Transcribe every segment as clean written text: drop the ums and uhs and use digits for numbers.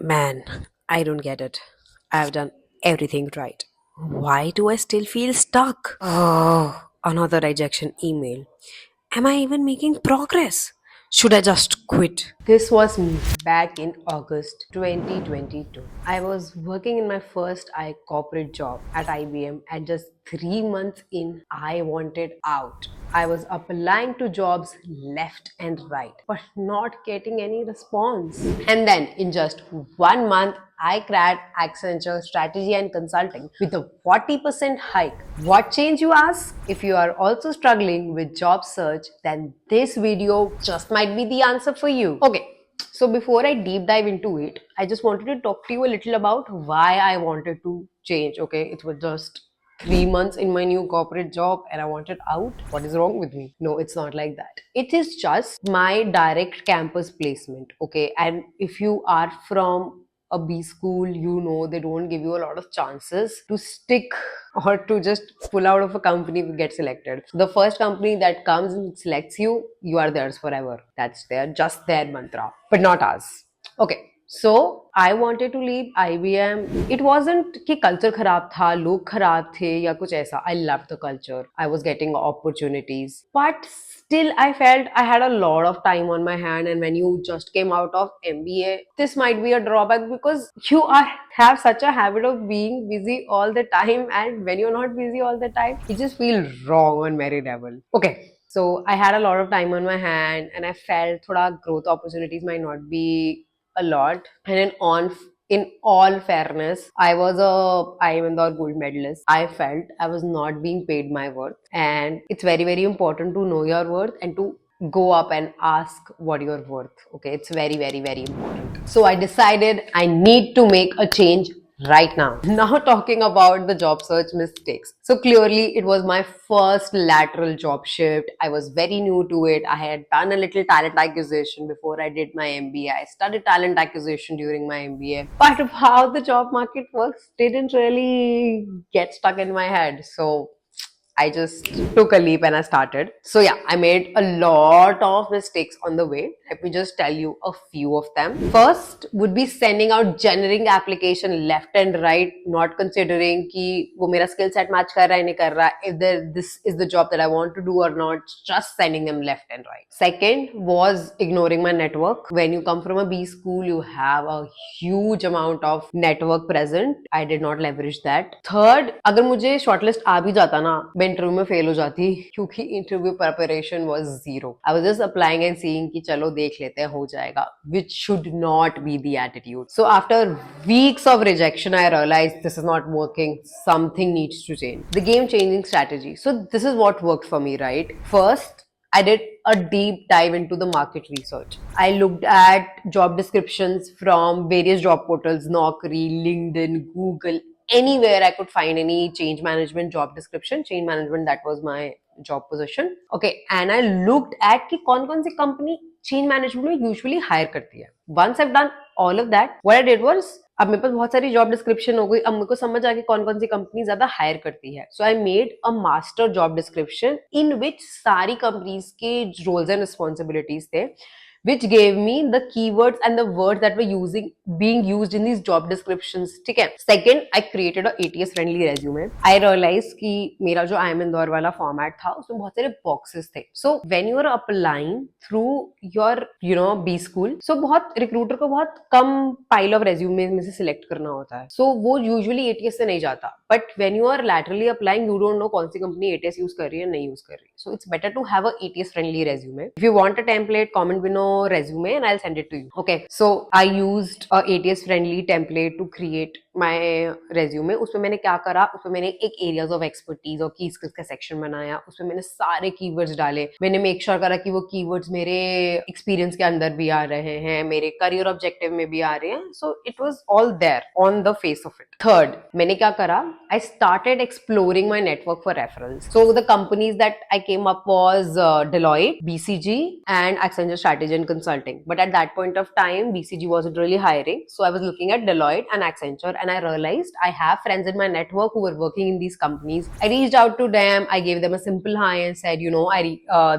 Man, I don't get it. I've done everything right. Why do I still feel stuck? Oh, another rejection email. Am I even making progress? Should I just quit? This was me back in August 2022. I was working in my first corporate job at IBM, and just 3 months in, I wanted out. I was applying to jobs left and right, but not getting any response. And then, in just 1 month, I cracked Accenture Strategy and Consulting with a 40% hike. What changed, you ask? If you are also struggling with job search, then this video just might be the answer for you. Okay, so before I deep dive into it, I just wanted to talk to you a little about why I wanted to change. Okay, it was just 3 months in my new corporate job and I wanted out. What is wrong with me? No, it's not like that. It is just my direct campus placement. Okay, and if you are from a B school, you know they don't give you a lot of chances to stick or to just pull out of a company to get selected. The first company that comes and selects you, you are theirs forever. That's just their mantra, but not us. Okay, so I wanted to leave IBM. It wasn't कि culture खराब था, लोग खराब थे या कुछ ऐसा. I loved the culture. I was getting opportunities, but still I felt I had a lot of time on my hand. And when you just came out of MBA, this might be a drawback because you are have such a habit of being busy all the time, and when you're not busy all the time, you just feel wrong on merit level. Okay, so I had a lot of time on my hand and I felt thoda growth opportunities might not be a lot. And in all fairness, I was a IIM gold medalist. I felt I was not being paid my worth. And it's very, very important to know your worth and to go up and ask what you're worth. Okay, it's very, very, very important. So I decided I need to make a change right now. Now, talking about the job search mistakes. So clearly, it was my first lateral job shift. I was very new to it. I had done a little talent acquisition before I did my MBA. I studied talent acquisition during my MBA. But how the job market works didn't really get stuck in my head. So I just took a leap and I started. So yeah, I made a lot of mistakes on the way. Let me just tell you a few of them. First would be sending out generic application left and right, not considering कि वो मेरा skill set match कर रहा है नहीं कर रहा, if this is the job that I want to do or not, just sending them left and right. Second was ignoring my network. When you come from a B school, you have a huge amount of network present. I did not leverage that. Third, अगर मुझे shortlist आ भी जाता ना, मैं interview में fail हो जाती क्योंकि interview preparation was zero. I was just applying and seeing कि चलो देख लेते हैं हो जाएगा, which should not be the attitude. So after weeks of rejection, I realized this is not working. Something needs to change. The game changing strategy. So this is what worked for me, right? First, I did a deep dive into the market research. I looked at job descriptions from various job portals, Naukri, LinkedIn, Google, anywhere I could find any change management job description. Change management, that was my job position. Okay, and I looked at कि कौन-कौन सी company change management में usually hire करती है. Once I've done all of that, what I did was, अब मेरे पास बहुत सारी job description हो गई, अब मेरे को समझ आ गई कौन कौन सी कंपनी ज्यादा हायर करती है. So I made a master job description in which सारी कंपनीज के रोल्स एंड रिस्पॉन्सिबिलिटीज थे, which gave me the keywords and the words that were being used in these job descriptions. ठीक है. Second, I created a ATS friendly resume. I realized कि मेरा जो IIM Indore वाला format था उसमें बहुत सारे बॉक्सेस थे. So when you are applying through your B school, so बहुत रिक्रूटर को बहुत कम पाइल ऑफ रेज्यूमे में से सिलेक्ट करना होता है. So वो यूजुअली ATS से नहीं जाता. But when you are laterally applying, you don't know कौन सी कंपनी ATS यूज कर रही है नहीं यूज कर रही. So it's better to have a ATS friendly resume. If you want a template, comment below resume and I'll send it to you. Okay, so I used a ATS friendly template to create my resume. उसमें मैंने क्या करा, उसमें मैंने एक areas of expertise और key skills का section बनाया. उसमें मैंने सारे keywords डाले. मैंने make sure करा कि वो keywords मेरे experience के अंदर भी आ रहे हैं, मेरे career objective में भी आ रहे हैं. So it was all there on the face of it. Third, मैंने क्या करा, I started exploring my network for referrals. So the companies that I came up was Deloitte, BCG and Accenture Strategy and consulting. But at that point of time, BCG wasn't really hiring. So I was looking at Deloitte and Accenture, and I realized I have friends in my network who were working in these companies. I reached out to them. I gave them a simple hi and said,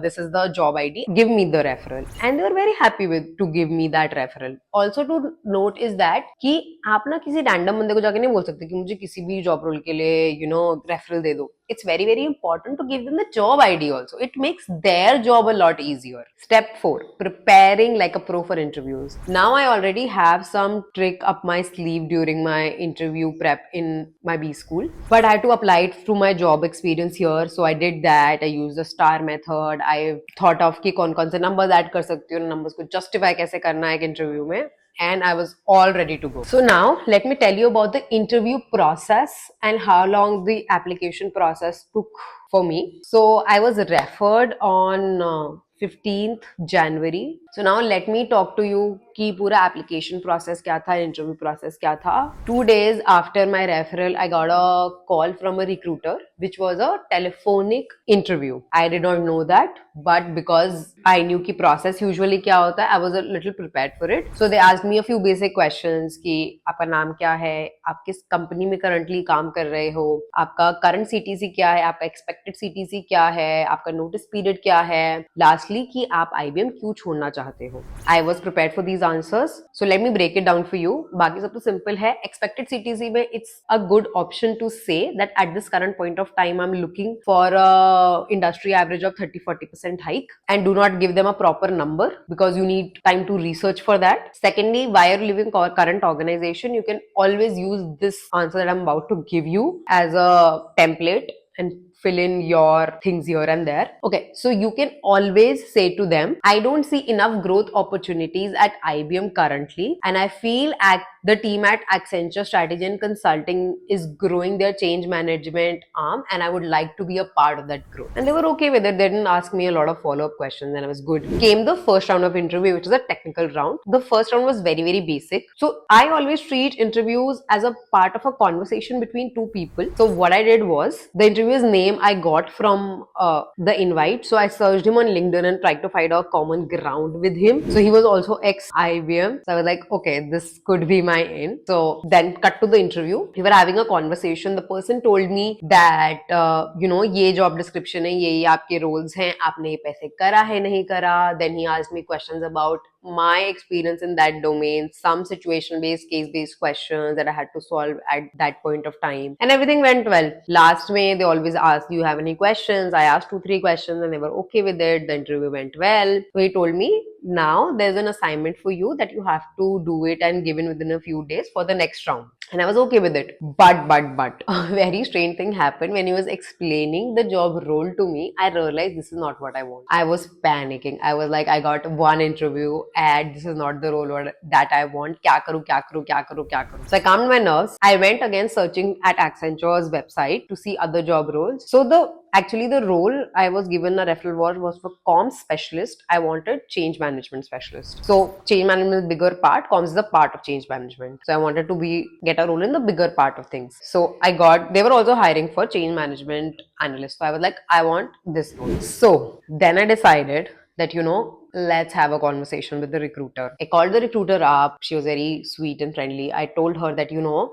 this is the job ID. Give me the referral. And they were very happy with to give me that referral. Also to note is that कि आप ना किसी random बंदे को जाके नहीं बोल सकते कि मुझे किसी भी job role के लिए referral दे दो. It's very very important to give them the job ID also. It makes their job a lot easier. Step 4, preparing like a pro for interviews. Now I already have some trick up my sleeve during my interview prep in my B school, but I had to apply it to my job experience here. So I did that. I used the star method. I thought of कि कौन कौन से numbers add कर सकती हूँ, numbers को justify कैसे करना है एक interview में, and I was all ready to go. So now let me tell you about the interview process and how long the application process took for me. So I was referred on 15th January. So now let me talk to you कि पूरा application process क्या था, interview process क्या था. 2 days after my referral, I got a call from a recruiter, which was a telephonic interview. I did not know that, but because I knew कि process usually क्या होता है, I was a little prepared for it. So they asked me a few basic questions कि आपका नाम क्या है, आप किस कंपनी में currently काम कर रहे हो, आपका current CTC क्या है, आपका expected CTC क्या है, आपका notice period क्या है, lastly कि आप IBM क्यों छोड़ना चाहते हो. I was prepared for these answers. So let me break it down for you. बाकी सब तो simple है. Expected CTC में it's a good option to say that at this current point of time I'm looking for a industry average of 30-40% hike, and do not give them a proper number because you need time to research for that. Secondly, why are you leaving current organization? You can always use this answer that I'm about to give you as a template and fill in your things here and there. Okay, so you can always say to them, I don't see enough growth opportunities at IBM currently, and I feel the team at Accenture Strategy and Consulting is growing their change management arm, and I would like to be a part of that growth. And they were okay with it. They didn't ask me a lot of follow-up questions, and I was good. Came the first round of interview, which is a technical round. The first round was very, very basic. So I always treat interviews as a part of a conversation between two people. So what I did was, the interviewer's name I got from the invite. So I searched him on LinkedIn and tried to find a common ground with him. So he was also ex-IBM. So I was like, okay, this could be my in. So then cut to the interview. We were having a conversation. The person told me that, ये job description है, ये आपके roles हैं, आपने ये पैसे करा है, नहीं करा. Then he asked me questions about my experience in that domain, some situation-based, case-based questions that I had to solve at that point of time. And everything went well. Last May, they always asked, do you have any questions? I asked 2-3 questions and they were okay with it. The interview went well. So he told me, now there's an assignment for you that you have to do it and give in within a few days for the next round. And I was okay with it. But, a very strange thing happened when he was explaining the job role to me. I realized this is not what I want. I was panicking. I was like, I got one interview and this is not the role that I want. Kya karu, kya karu, kya karu, kya karu. So I calmed my nerves. I went again searching at Accenture's website to see other job roles. So the role I was given a referral was for comms specialist. I wanted change management specialist. So change management is the bigger part. Comms is the part of change management. So I wanted to get a role in the bigger part of things. So they were also hiring for change management analyst. So I was like, I want this role. So then I decided that, let's have a conversation with the recruiter. I called the recruiter up. She was very sweet and friendly. I told her that,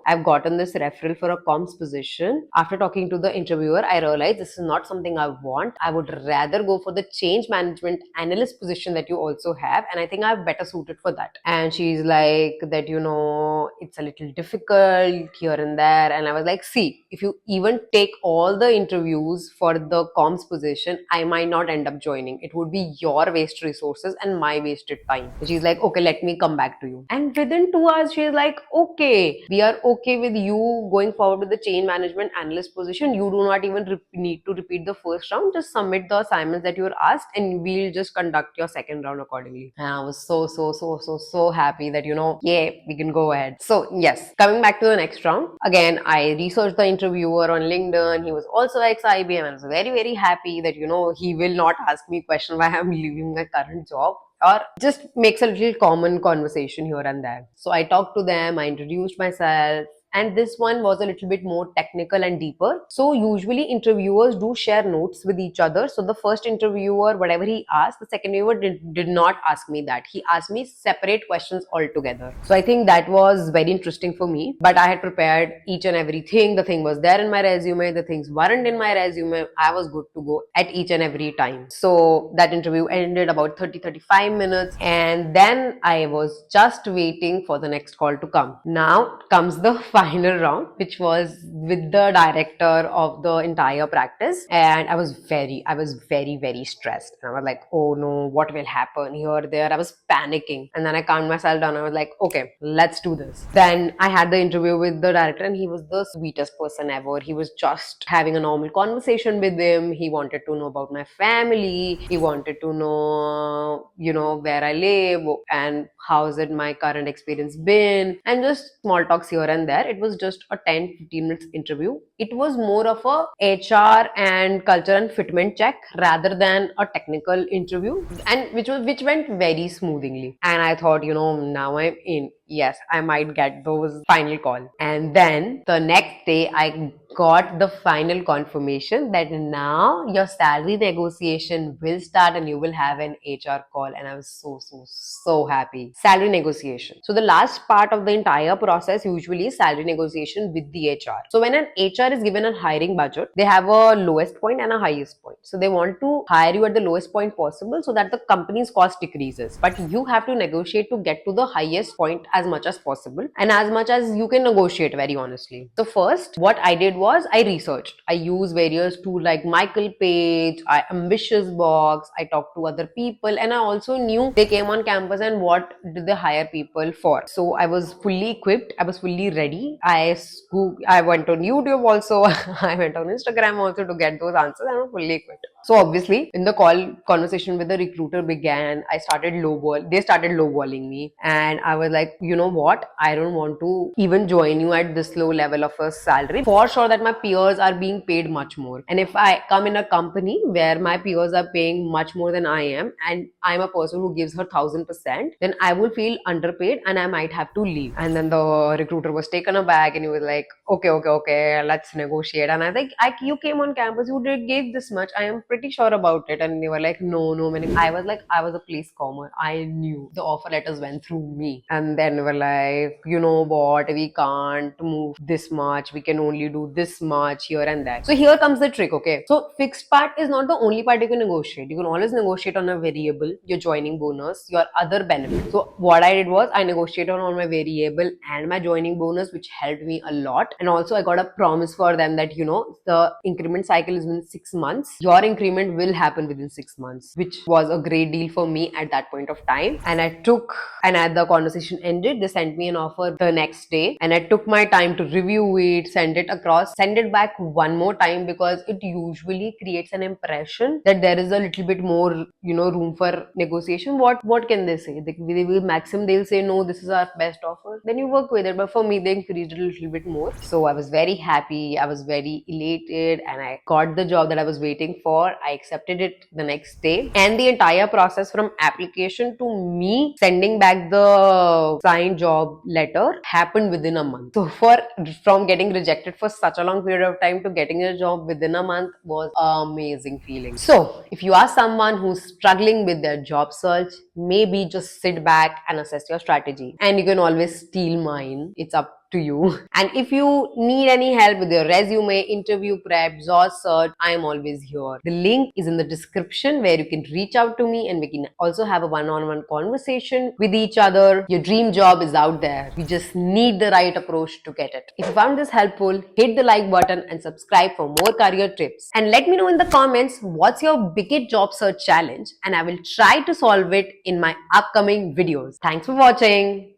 I've gotten this referral for a comms position. After talking to the interviewer, I realized this is not something I want. I would rather go for the change management analyst position that you also have. And I think I'm better suited for that. And she's like that, it's a little difficult here and there. And I was like, see, if you even take all the interviews for the comms position, I might not end up joining. It would be your waste resources and my wasted time. So she's like, okay, let me come back to you. And within 2 hours, she's like, okay, we are okay with you going forward with the change management analyst position. You do not even need to repeat the first round. Just submit the assignments that you were asked and we'll just conduct your second round accordingly. And I was so happy that, yeah, we can go ahead. So yes, coming back to the next round. Again, I researched the interviewer on LinkedIn. He was also ex-IBM and I was very, very happy that, he will not ask me question why I'm leaving my current job, or just makes a little common conversation here and there. So I talked to them, I introduced myself, and this one was a little bit more technical and deeper. So usually interviewers do share notes with each other. So the first interviewer, whatever he asked, the second interviewer did not ask me that. He asked me separate questions altogether. So I think that was very interesting for me. But I had prepared each and everything. The thing was there in my resume, the things weren't in my resume. I was good to go at each and every time. So that interview ended about 30-35 minutes, and then I was just waiting for the next call to come. Now comes the final round, which was with the director of the entire practice, and I was very stressed. And I was like, oh no, what will happen here, there? I was panicking, and then I calmed myself down. I was like, okay, let's do this. Then I had the interview with the director, and he was the sweetest person ever. He was just having a normal conversation with him. He wanted to know about my family. He wanted to know, where I live and how's it my current experience been, and just small talks here and there. It was just a 10-15 minutes interview. It was more of a HR and culture and fitment check rather than a technical interview, and which went very smoothly. And I thought, now I'm in. Yes, I might get those final call. And then the next day I got the final confirmation that now your salary negotiation will start and you will have an HR call. And I was so happy. Salary negotiation. So the last part of the entire process usually is salary negotiation with the HR. So when an HR is given a hiring budget, they have a lowest point and a highest point. So they want to hire you at the lowest point possible so that the company's cost decreases. But you have to negotiate to get to the highest point as much as possible and as much as you can negotiate, very honestly. So first, what I did was I researched. I used various tools like Michael Page, Ambitious Box. I talked to other people, and I also knew they came on campus and what did they hire people for. So I was fully equipped. I was fully ready. I went on YouTube also. I went on Instagram also to get those answers. I was fully equipped. So obviously, in the conversation with the recruiter began, they started lowballing me, and I was like, you know what? I don't want to even join you at this low level of a salary. For sure that my peers are being paid much more. And if I come in a company where my peers are paying much more than I am, and I'm a person who gives her 1000%, then I will feel underpaid and I might have to leave. And then the recruiter was taken aback and he was like, okay, let's negotiate. And I think, you came on campus, you gave this much. I am pretty sure about it. And they were like, no. I was like, I was a place commer. I knew the offer letters went through me. And then they were like, you know what? We can't move this much. We can only do this much here and there. So here comes the trick, okay? So fixed part is not the only part you can negotiate. You can always negotiate on a variable, your joining bonus, your other benefits. So what I did was I negotiated on my variable and my joining bonus, which helped me a lot. And also I got a promise for them that, the increment cycle is within 6 months. Your increment will happen within 6 months, which was a great deal for me at that point of time. And as the conversation ended, they sent me an offer the next day, and I took my time to review it, send it back one more time, because it usually creates an impression that there is a little bit more, room for negotiation. What can they say? They will maximum, they'll say, no, this is our best offer. Then you work with it. But for me, they increased it a little bit more. So I was very happy. I was very elated, and I got the job that I was waiting for. I accepted it the next day, and the entire process from application to me sending back the signed job letter happened within a month. So from getting rejected for such a long period of time to getting a job within a month was an amazing feeling. So if you are someone who's struggling with their job search, maybe just sit back and assess your strategy. And you can always steal mine. It's up to you. And if you need any help with your resume, interview prep, job search, I am always here. The link is in the description where you can reach out to me and we can also have a one-on-one conversation with each other. Your dream job is out there. You just need the right approach to get it. If you found this helpful, hit the like button and subscribe for more career tips. And let me know in the comments what's your biggest job search challenge, and I will try to solve it in my upcoming videos. Thanks for watching.